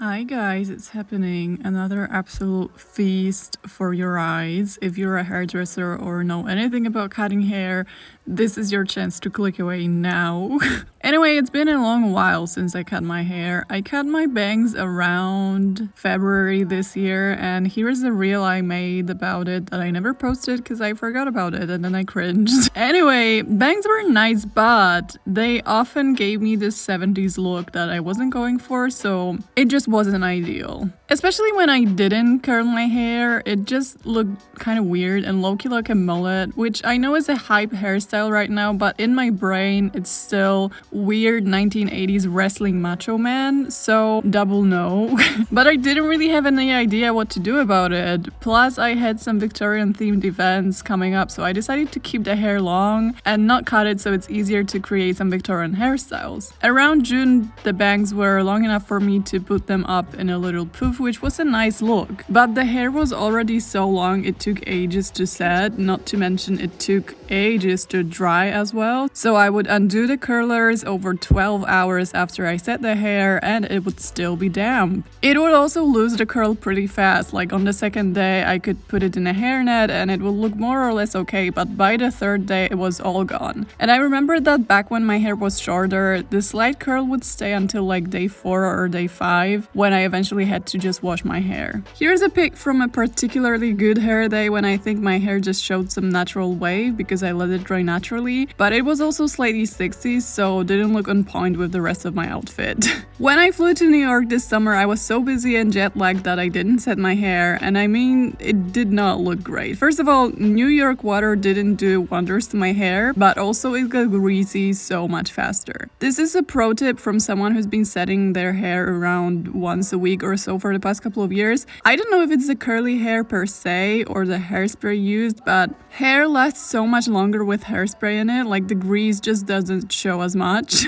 Hi guys, it's happening. Another absolute feast for your eyes. If you're a hairdresser or know anything about cutting hair, this is your chance to click away now. Anyway, it's been a long while since I cut my hair. I cut my bangs around February this year, and here's a reel I made about it that I never posted because I forgot about it and then I cringed. Anyway, bangs were nice, but they often gave me this 70s look that I wasn't going for, so it just wasn't ideal. Especially when I didn't curl my hair, it just looked kind of weird and low-key like a mullet, which I know is a hype hairstyle right now, but in my brain it's still weird 1980s wrestling macho man, so double no. But I didn't really have any idea what to do about it. Plus I had some Victorian themed events coming up, so I decided to keep the hair long and not cut it so it's easier to create some Victorian hairstyles. Around June the bangs were long enough for me to put them up in a little poof, which was a nice look. But the hair was already so long it took ages to set, not to mention it took ages to dry as well. So I would undo the curlers over 12 hours after I set the hair and it would still be damp. It would also lose the curl pretty fast, like on the second day I could put it in a hairnet and it would look more or less okay, but by the third day it was all gone. And I remember that back when my hair was shorter, the slight curl would stay until like day 4 or day 5 when I eventually had to just wash my hair. Here's a pic from a particularly good hair day when I think my hair just showed some natural wave because I let it dry naturally, but it was also slightly 60s, so didn't look on point with the rest of my outfit. When I flew to New York this summer, I was so busy and jet lagged that I didn't set my hair, and I mean, it did not look great. First of all, New York water didn't do wonders to my hair, but also it got greasy so much faster. This is a pro tip from someone who's been setting their hair around once a week or so for the past couple of years. I don't know if it's the curly hair per se or the hairspray used, but hair lasts so much longer with hairspray in it, like the grease just doesn't show as much,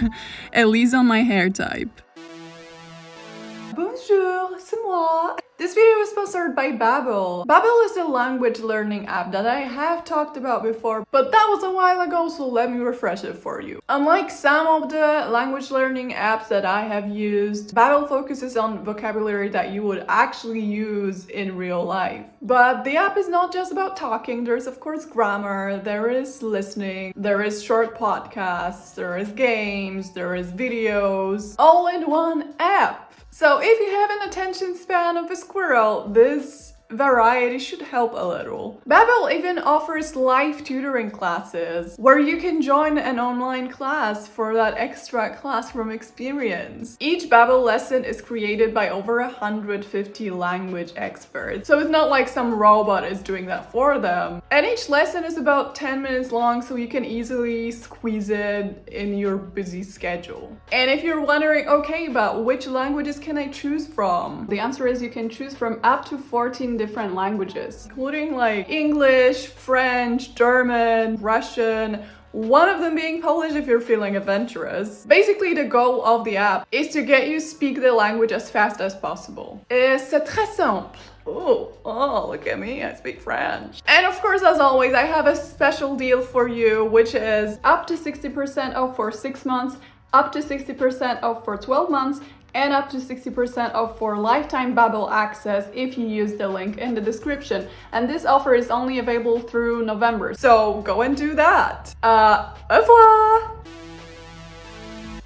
at least on my hair type. Bonjour, c'est moi! This video is sponsored by Babbel. Babbel is a language learning app that I have talked about before, but that was a while ago, so let me refresh it for you. Unlike some of the language learning apps that I have used, Babbel focuses on vocabulary that you would actually use in real life. But the app is not just about talking. There's of course grammar, there is listening, there is short podcasts, there is games, there is videos, all in one app. So if you have an attention span of a squirrel, this variety should help a little. Babbel even offers live tutoring classes where you can join an online class for that extra classroom experience. Each Babbel lesson is created by over 150 language experts, so it's not like some robot is doing that for them. And each lesson is about 10 minutes long, so you can easily squeeze it in your busy schedule. And if you're wondering, okay, but which languages can I choose from? The answer is you can choose from up to 14 different languages, including like English, French, German, Russian, one of them being Polish if you're feeling adventurous. Basically, the goal of the app is to get you speak the language as fast as possible. C'est très simple. Oh, look at me, I speak French. And of course, as always, I have a special deal for you, which is up to 60% off for 6 months, up to 60% off for 12 months, and up to 60% off for lifetime Babbel access if you use the link in the description. And this offer is only available through November, so go and do that. Au revoir!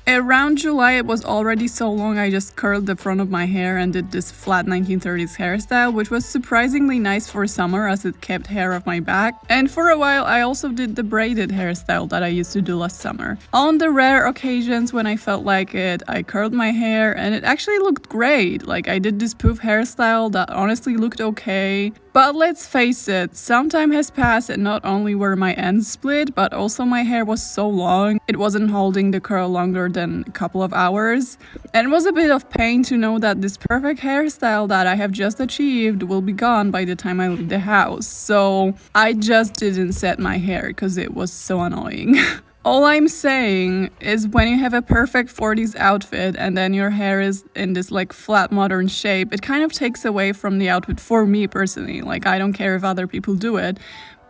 Around July, it was already so long I just curled the front of my hair and did this flat 1930s hairstyle, which was surprisingly nice for summer as it kept hair off my back. And for a while, I also did the braided hairstyle that I used to do last summer. On the rare occasions when I felt like it, I curled my hair and it actually looked great. Like I did this poof hairstyle that honestly looked okay. But let's face it, some time has passed and not only were my ends split, but also my hair was so long, it wasn't holding the curl longer than a couple of hours. And it was a bit of pain to know that this perfect hairstyle that I have just achieved will be gone by the time I leave the house. So I just didn't set my hair because it was so annoying. All I'm saying is when you have a perfect 40s outfit and then your hair is in this like flat modern shape, it kind of takes away from the outfit for me personally. Like I don't care if other people do it,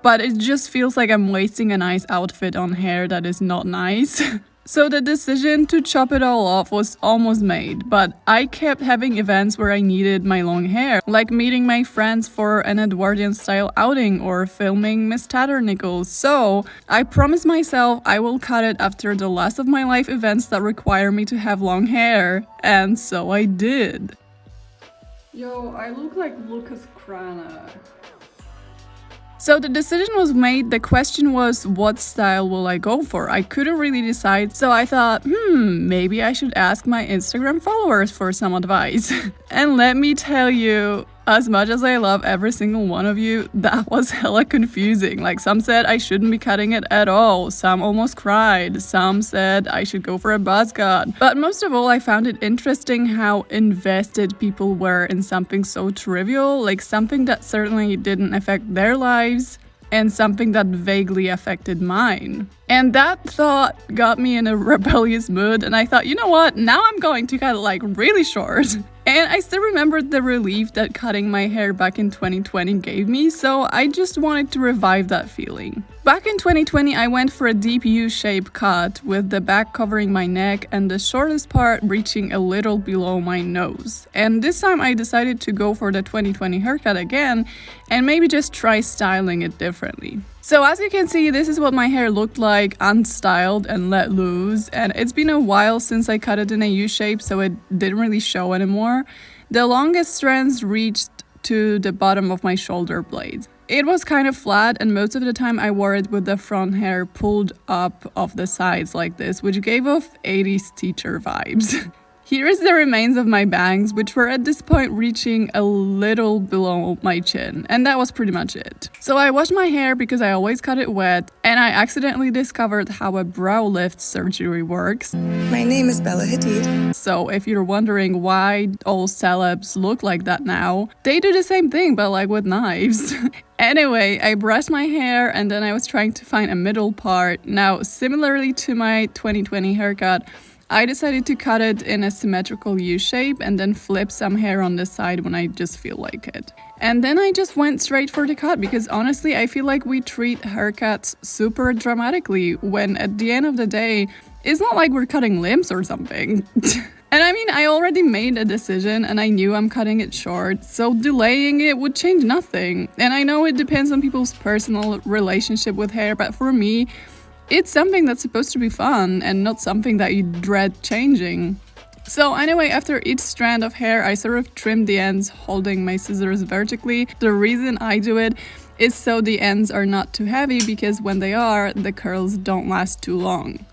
but it just feels like I'm wasting a nice outfit on hair that is not nice. So the decision to chop it all off was almost made, but I kept having events where I needed my long hair, like meeting my friends for an Edwardian style outing or filming Miss Tatternickles. So I promised myself I will cut it after the last of my life events that require me to have long hair, and so I did. Yo, I look like Lucas Cranach. So the decision was made. The question was, what style will I go for? I couldn't really decide, so I thought, maybe I should ask my Instagram followers for some advice. And let me tell you, as much as I love every single one of you, that was hella confusing. Like, some said I shouldn't be cutting it at all, some almost cried, some said I should go for a buzz cut. But most of all, I found it interesting how invested people were in something so trivial, like something that certainly didn't affect their lives, and something that vaguely affected mine. And that thought got me in a rebellious mood, and I thought, you know what, now I'm going to cut it like really short. And I still remembered the relief that cutting my hair back in 2020 gave me, so I just wanted to revive that feeling. Back in 2020, I went for a deep U-shape cut, with the back covering my neck and the shortest part reaching a little below my nose. And this time I decided to go for the 2020 haircut again, and maybe just try styling it differently. So as you can see, this is what my hair looked like unstyled and let loose, and it's been a while since I cut it in a U-shape, so it didn't really show anymore. The longest strands reached to the bottom of my shoulder blades. It was kind of flat, and most of the time I wore it with the front hair pulled up off the sides like this, which gave off 80s teacher vibes. Here is the remains of my bangs, which were at this point reaching a little below my chin, and that was pretty much it. So I washed my hair because I always cut it wet, and I accidentally discovered how a brow lift surgery works. My name is Bella Hadid. So if you're wondering why all celebs look like that now, they do the same thing but like with knives. Anyway, I brushed my hair and then I was trying to find a middle part. Now, similarly to my 2020 haircut, I decided to cut it in a symmetrical U-shape and then flip some hair on the side when I just feel like it. And then I just went straight for the cut because honestly, I feel like we treat haircuts super dramatically when at the end of the day, it's not like we're cutting limbs or something. And I mean, I already made a decision and I knew I'm cutting it short, so delaying it would change nothing. And I know it depends on people's personal relationship with hair, but for me, it's something that's supposed to be fun and not something that you dread changing. So anyway, after each strand of hair, I sort of trimmed the ends holding my scissors vertically. The reason I do it is so the ends are not too heavy, because when they are, the curls don't last too long.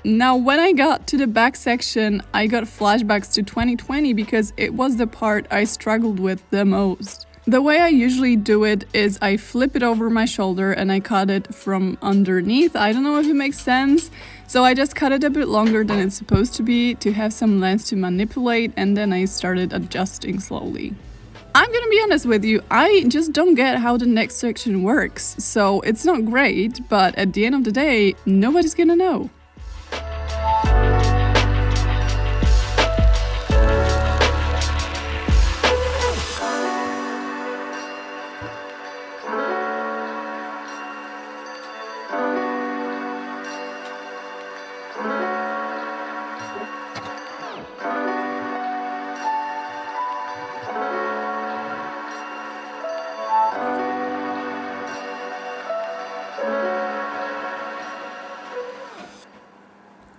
Now, when I got to the back section, I got flashbacks to 2020 because it was the part I struggled with the most. The way I usually do it is I flip it over my shoulder and I cut it from underneath. I don't know if it makes sense. So I just cut it a bit longer than it's supposed to be to have some length to manipulate, and then I started adjusting slowly. I'm gonna be honest with you, I just don't get how the next section works. So it's not great, but at the end of the day, nobody's gonna know.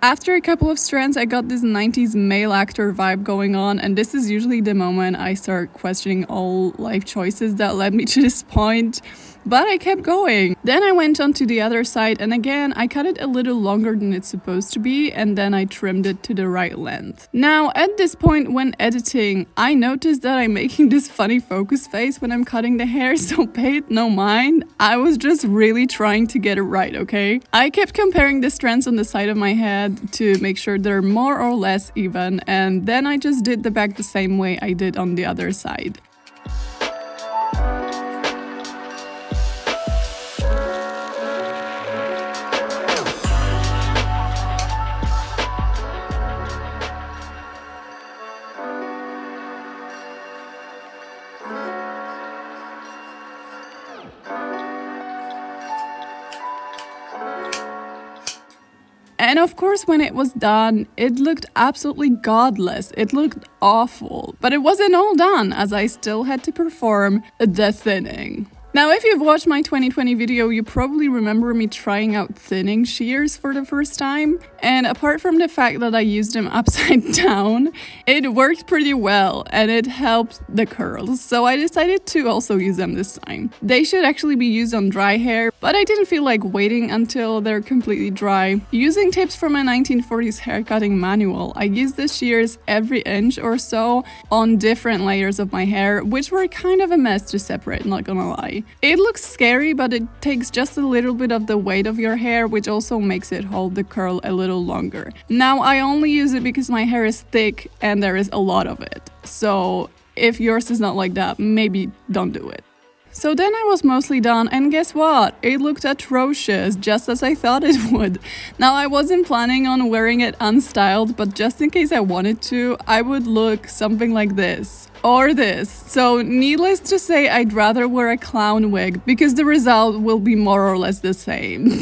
After a couple of strands, I got this 90s male actor vibe going on, and this is usually the moment I start questioning all life choices that led me to this point. But I kept going. Then I went on to the other side, and again, I cut it a little longer than it's supposed to be, and then I trimmed it to the right length. Now, at this point when editing, I noticed that I'm making this funny focus face when I'm cutting the hair, so pay it no mind. I was just really trying to get it right, okay? I kept comparing the strands on the side of my head to make sure they're more or less even, and then I just did the back the same way I did on the other side. And of course, when it was done, it looked absolutely godless. It looked awful. But it wasn't all done, as I still had to perform the thinning. Now, if you've watched my 2020 video, you probably remember me trying out thinning shears for the first time. And apart from the fact that I used them upside down, it worked pretty well and it helped the curls. So I decided to also use them this time. They should actually be used on dry hair, but I didn't feel like waiting until they're completely dry. Using tips from a 1940s haircutting manual, I used the shears every inch or so on different layers of my hair, which were kind of a mess to separate, not gonna lie. It looks scary, but it takes just a little bit of the weight of your hair, which also makes it hold the curl a little longer. Now, I only use it because my hair is thick and there is a lot of it. So if yours is not like that, maybe don't do it. So then I was mostly done, and guess what? It looked atrocious, just as I thought it would. Now, I wasn't planning on wearing it unstyled, but just in case I wanted to, I would look something like this. Or this. So needless to say, I'd rather wear a clown wig, because the result will be more or less the same.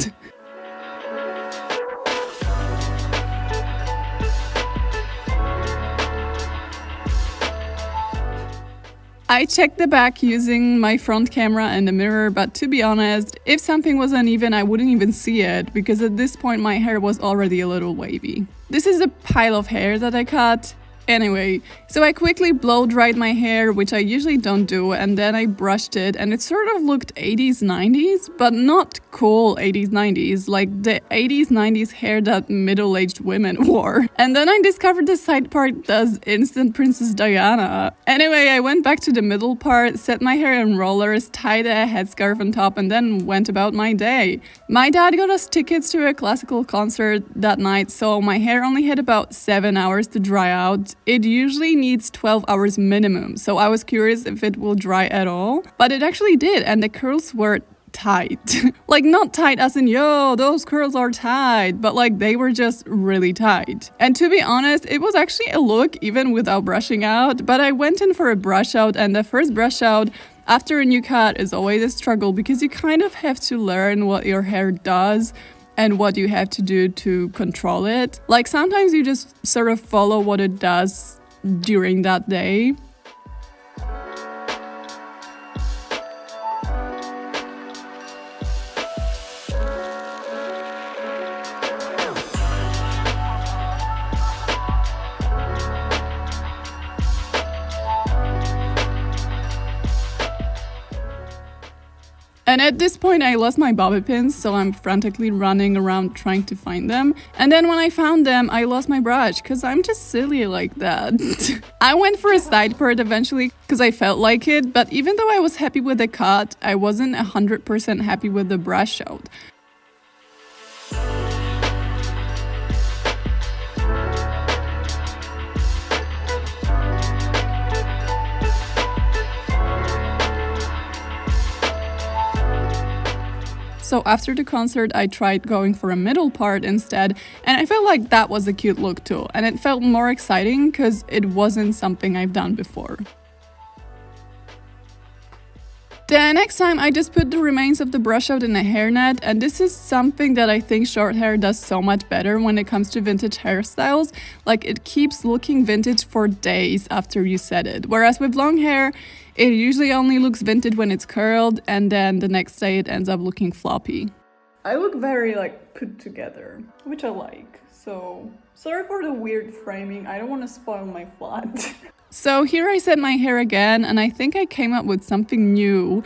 I checked the back using my front camera and the mirror, but to be honest, if something was uneven, I wouldn't even see it, because at this point my hair was already a little wavy. This is a pile of hair that I cut. Anyway, so I quickly blow dried my hair, which I usually don't do, and then I brushed it, and it sort of looked 80s, 90s, but not cool 80s, 90s, like the 80s, 90s hair that middle-aged women wore. And then I discovered the side part does instant Princess Diana. Anyway, I went back to the middle part, set my hair in rollers, tied a headscarf on top, and then went about my day. My dad got us tickets to a classical concert that night, so my hair only had about 7 hours to dry out. It usually needs 12 hours minimum, so I was curious if it will dry at all. But it actually did, and the curls were tight. Like, not tight as in, yo, those curls are tight, but like they were just really tight. And to be honest, it was actually a look even without brushing out, but I went in for a brush out, and the first brush out after a new cut is always a struggle, because you kind of have to learn what your hair does and what you have to do to control it. Like, sometimes you just sort of follow what it does during that day. And at this point I lost my bobby pins, so I'm frantically running around trying to find them. And then when I found them, I lost my brush, because I'm just silly like that. I went for a side part eventually because I felt like it, but even though I was happy with the cut, I wasn't 100% happy with the brush out. So after the concert, I tried going for a middle part instead, and I felt like that was a cute look too, and it felt more exciting because it wasn't something I've done before. The next time I just put the remains of the brush out in a hairnet, and this is something that I think short hair does so much better when it comes to vintage hairstyles. Like, it keeps looking vintage for days after you set it, whereas with long hair, it usually only looks vintage when it's curled, and then the next day it ends up looking floppy. I look very like put together, which I like. So sorry for the weird framing, I don't want to spoil my flat. So here I set my hair again, and I think I came up with something new.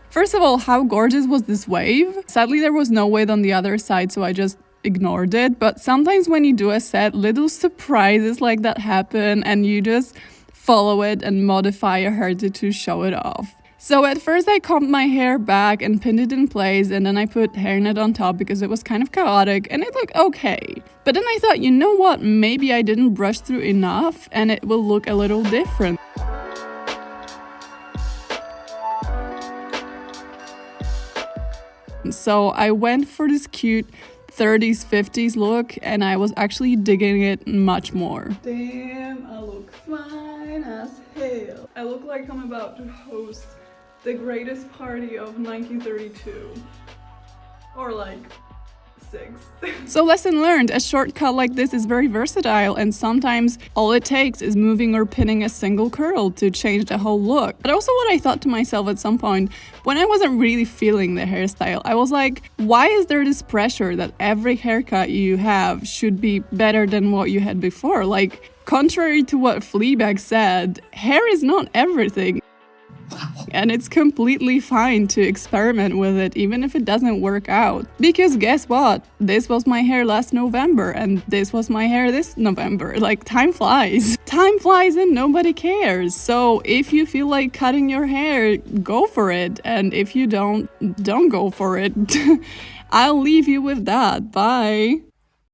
First of all, how gorgeous was this wave? Sadly, there was no wave on the other side, so I just ignored it. But sometimes when you do a set, little surprises like that happen, and you just follow it and modify your hair to show it off. So at first I combed my hair back and pinned it in place, and then I put hairnet on top because it was kind of chaotic and it looked okay. But then I thought, you know what, maybe I didn't brush through enough and it will look a little different. So I went for this cute 30s, 50s look, and I was actually digging it much more. Damn, I look fine as hell. I look like I'm about to host The greatest party of 1932. Or like 6. So lesson learned, a shortcut like this is very versatile, and sometimes all it takes is moving or pinning a single curl to change the whole look. But also what I thought to myself at some point, when I wasn't really feeling the hairstyle, I was like, why is there this pressure that every haircut you have should be better than what you had before? Like, contrary to what Fleabag said, hair is not everything. And it's completely fine to experiment with it, even if it doesn't work out. Because guess what? This was my hair last November, and this was my hair this November. Like, time flies. Time flies and nobody cares. So if you feel like cutting your hair, go for it. And if you don't go for it. I'll leave you with that. Bye.